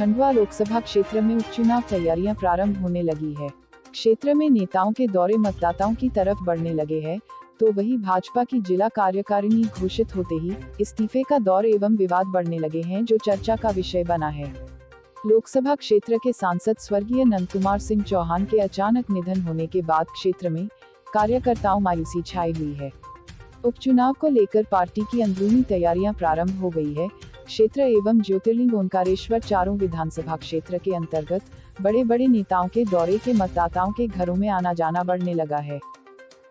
खंडवा लोकसभा क्षेत्र में उपचुनाव तैयारियां प्रारंभ होने लगी है। क्षेत्र में नेताओं के दौरे मतदाताओं की तरफ बढ़ने लगे हैं, तो वही भाजपा की जिला कार्यकारिणी घोषित होते ही इस्तीफे का दौर एवं विवाद बढ़ने लगे हैं, जो चर्चा का विषय बना है। लोकसभा क्षेत्र के सांसद स्वर्गीय नंद कुमार सिंह चौहान के अचानक निधन होने के बाद क्षेत्र में कार्यकर्ताओं मायूसी छाई हुई है। उपचुनाव को लेकर पार्टी की अंदरूनी तैयारियां प्रारंभ हो गई है। क्षेत्र एवं ज्योतिर्लिंग ओंकारेश्वर चारों विधानसभा क्षेत्र के अंतर्गत बड़े बड़े नेताओं के दौरे के मतदाताओं के घरों में आना जाना बढ़ने लगा है।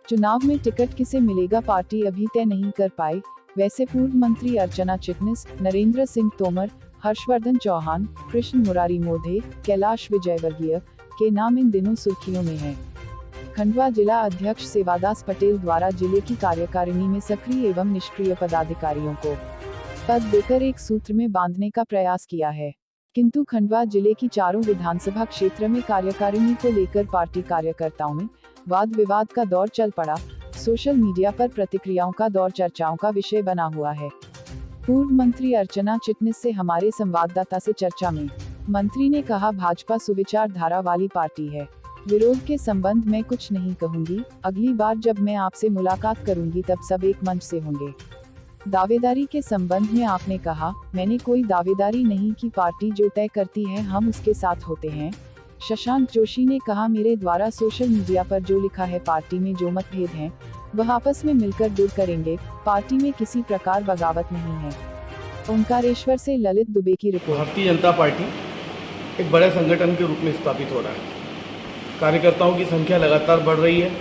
चुनाव में टिकट किसे मिलेगा पार्टी अभी तय नहीं कर पाई। वैसे पूर्व मंत्री अर्चना चिटनिस, नरेंद्र सिंह तोमर, हर्षवर्धन चौहान, कृष्ण मुरारी मोधे, कैलाश विजयवर्गीय के नाम इन दिनों सुर्खियों में हैं। खंडवा जिला अध्यक्ष सेवादास पटेल द्वारा जिले की कार्यकारिणी में सक्रिय एवं निष्क्रिय पदाधिकारियों को पद देकर एक सूत्र में बांधने का प्रयास किया है, किंतु खंडवा जिले की चारों विधानसभा क्षेत्र में कार्यकारिणी को लेकर पार्टी कार्यकर्ताओं में वाद विवाद का दौर चल पड़ा। सोशल मीडिया पर प्रतिक्रियाओं का दौर चर्चाओं का विषय बना हुआ है। पूर्व मंत्री अर्चना चिटनिस से हमारे संवाददाता से चर्चा में मंत्री ने कहा, भाजपा सुविचार धारा वाली पार्टी है। विरोध के संबंध में कुछ नहीं कहूंगी। अगली बार जब मैं आपसे मुलाकात करूंगी तब सब एक मंच से होंगे। दावेदारी के संबंध में आपने कहा, मैंने कोई दावेदारी नहीं की। पार्टी जो तय करती है हम उसके साथ होते हैं। शशांक जोशी ने कहा, मेरे द्वारा सोशल मीडिया पर जो लिखा है, पार्टी में जो मतभेद हैं वह आपस में मिलकर दूर करेंगे। पार्टी में किसी प्रकार बगावत नहीं है। ओंकारेश्वर से ललित दुबे की रिपोर्ट। भारतीय जनता पार्टी एक बड़े संगठन के रूप में स्थापित हो रहा है। कार्यकर्ताओं की संख्या लगातार बढ़ रही है।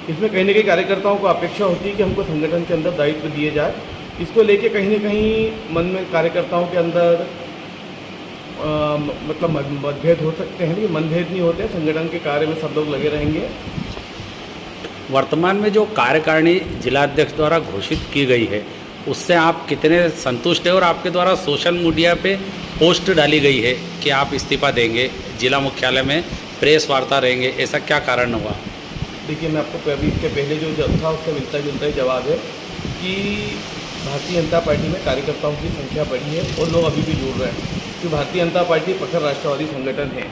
इसमें कहीं न कहीं कार्यकर्ताओं को अपेक्षा होती है कि हमको संगठन के अंदर दायित्व दिए जाए। इसको लेके कहीं न कहीं मन में कार्यकर्ताओं के अंदर मतलब मतभेद हो सकते हैं, लेकिन मनभेद नहीं होते। संगठन के कार्य में सब लोग लगे रहेंगे। वर्तमान में जो कार्यकारिणी जिलाध्यक्ष द्वारा घोषित की गई है, उससे आप कितने संतुष्ट हैं? और आपके द्वारा सोशल मीडिया पे पोस्ट डाली गई है कि आप इस्तीफा देंगे, जिला मुख्यालय में प्रेस वार्ता रहेंगे, ऐसा क्या कारण हुआ? देखिए, मैं आपको अभी इसके पहले जो था उससे मिलता जुलता ही जवाब है कि भारतीय जनता पार्टी में कार्यकर्ताओं की संख्या बढ़ी है और लोग अभी भी जुड़ रहे हैं कि भारतीय जनता पार्टी प्रखर राष्ट्रवादी संगठन है।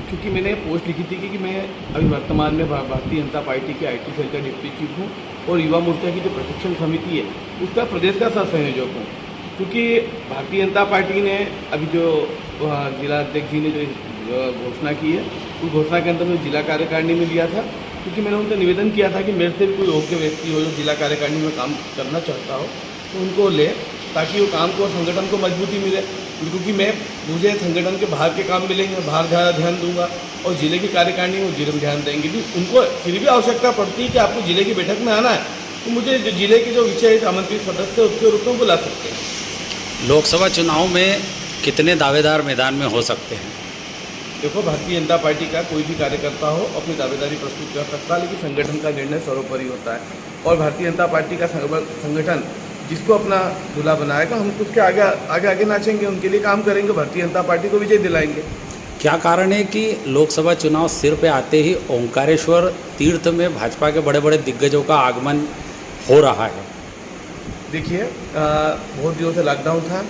क्योंकि मैंने पोस्ट लिखी थी कि मैं अभी वर्तमान में भारतीय जनता पार्टी के IT सेल का डिप्टी चीफ हूँ और युवा मोर्चा की जो प्रशिक्षण समिति है उसका प्रदेश का सह संयोजक हूँ। क्योंकि भारतीय जनता पार्टी ने अभी जो जिला अध्यक्ष जी ने जो घोषणा की है, उस घोषणा के अंदर मैं जिला कार्यकारिणी में लिया था। क्योंकि मैंने उनसे निवेदन किया था कि मेरे से भी कोई योग्य व्यक्ति हो जो जिला कार्यकारिणी में काम करना चाहता हो तो उनको ले, ताकि वो काम को और संगठन को मजबूती मिले। क्योंकि मुझे संगठन के बाहर के काम मिलेंगे, मैं बाहर ज़्यादा ध्यान दूंगा और जिले की कार्यकारिणी में जिले में ध्यान देंगे। भी उनको फिर भी आवश्यकता पड़ती है कि आपको जिले की बैठक में आना है, तो मुझे जिले के जो विशेष आमंत्रित सदस्य उसके रूप में बुला सकते हैं। लोकसभा चुनाव में कितने दावेदार मैदान में हो सकते हैं? देखो, भारतीय जनता पार्टी का कोई भी कार्यकर्ता हो अपनी दावेदारी प्रस्तुत कर सकता है, लेकिन संगठन का निर्णय सर्वोपरि होता है। और भारतीय जनता पार्टी का संगठन जिसको अपना दूल्हा बनाएगा, हम उसके आगे नाचेंगे, उनके लिए काम करेंगे, भारतीय जनता पार्टी को विजय दिलाएंगे। क्या कारण है कि लोकसभा चुनाव सिर पे आते ही ओंकारेश्वर तीर्थ में भाजपा के बड़े बड़े दिग्गजों का आगमन हो रहा है? देखिए, बहुत दिनों से लॉकडाउन था।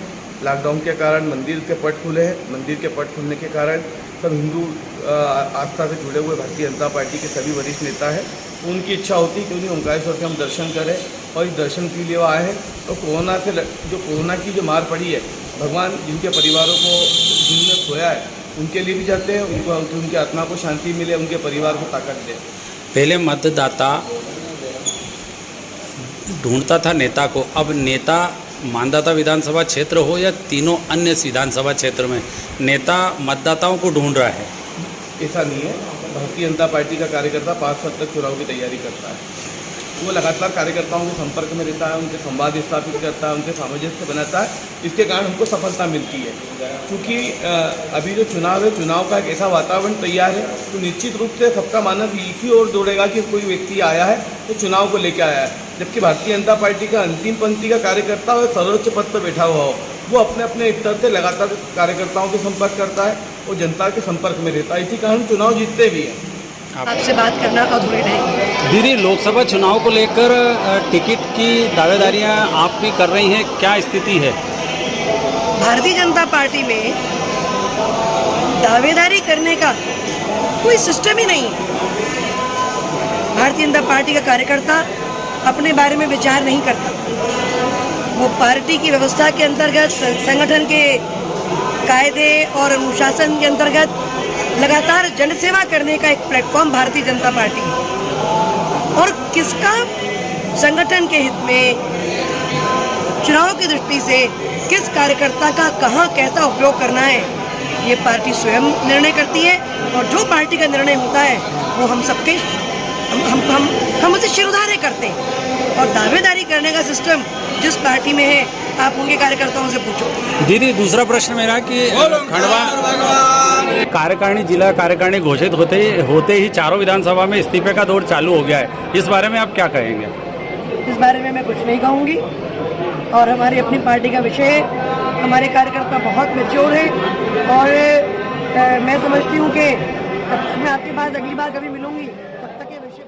लॉकडाउन के कारण मंदिर के पट खुले हैं। मंदिर के पट खुलने के कारण सब हिंदू आस्था से जुड़े हुए भारतीय जनता पार्टी के सभी वरिष्ठ नेता हैं। उनकी इच्छा होती है कि उन्हें ओंकारेश्वर के हम दर्शन करें और इस दर्शन के लिए वो आए हैं। तो कोरोना की जो मार पड़ी है, भगवान जिनके परिवारों को जिनने खोया है उनके लिए भी जाते हैं, उनकी आत्मा को शांति मिले, उनके परिवार को ताकत दे। पहले मतदाता ढूंढता था नेता को, अब नेता मानदाता विधानसभा क्षेत्र हो या तीनों अन्य विधानसभा क्षेत्र में नेता मतदाताओं को ढूंढ रहा है। ऐसा नहीं है। भारतीय जनता पार्टी का कार्यकर्ता 5 साल तक चुनाव की तैयारी करता है। वो लगातार कार्यकर्ताओं के संपर्क में रहता है, उनके संवाद स्थापित करता है, उनके सामंजस्य बनाता है। इसके कारण हमको सफलता मिलती है। क्योंकि अभी जो चुनाव है, चुनाव का एक ऐसा वातावरण तैयार है तो निश्चित रूप से सबका मानस इसी ओर दौड़ेगा कि कोई व्यक्ति आया है तो चुनाव को लेकर आया है। जबकि भारतीय जनता पार्टी का अंतिम पंक्ति का कार्यकर्ता हो, सर्वोच्च पद पर बैठा हुआ हो, वो अपने अपने स्तर से लगातार कार्यकर्ताओं के संपर्क करता है और जनता के संपर्क में रहता है। इसी कारण चुनाव जीतते भी हैं। आपसे बात करना अधूरी नहीं। दीदी, लोकसभा चुनाव को लेकर टिकट की दावेदारियां आप भी कर रही हैं, क्या स्थिति है? भारतीय जनता पार्टी में दावेदारी करने का कोई सिस्टम ही नहीं है। भारतीय जनता पार्टी का कार्यकर्ता अपने बारे में विचार नहीं करता। वो पार्टी की व्यवस्था के अंतर्गत, संगठन के कायदे और अनुशासन के अंतर्गत लगातार जनसेवा करने का एक प्लेटफॉर्म भारतीय जनता पार्टी है। और किसका संगठन के हित में, चुनाव की दृष्टि से किस कार्यकर्ता का कहाँ कैसा उपयोग करना है, ये पार्टी स्वयं निर्णय करती है। और जो पार्टी का निर्णय होता है वो हम सबके हम उसे शिरोधार्य करते हैं। और दावेदारी करने का सिस्टम जिस पार्टी में है, आप उनके कार्यकर्ताओं से पूछो। दीदी, दूसरा प्रश्न मेरा कि खंडवा कार्यकारिणी, जिला कार्यकारिणी घोषित होते ही चारों विधानसभा में इस्तीफे का दौर चालू हो गया है। इस बारे में आप क्या कहेंगे? इस बारे में मैं कुछ नहीं कहूँगी। और हमारी अपनी पार्टी का विषय है। हमारे कार्यकर्ता बहुत मैच्योर है। और मैं समझती हूँ कि मैं आपके पास अगली बार कभी मिलूंगी तब तक ये विषय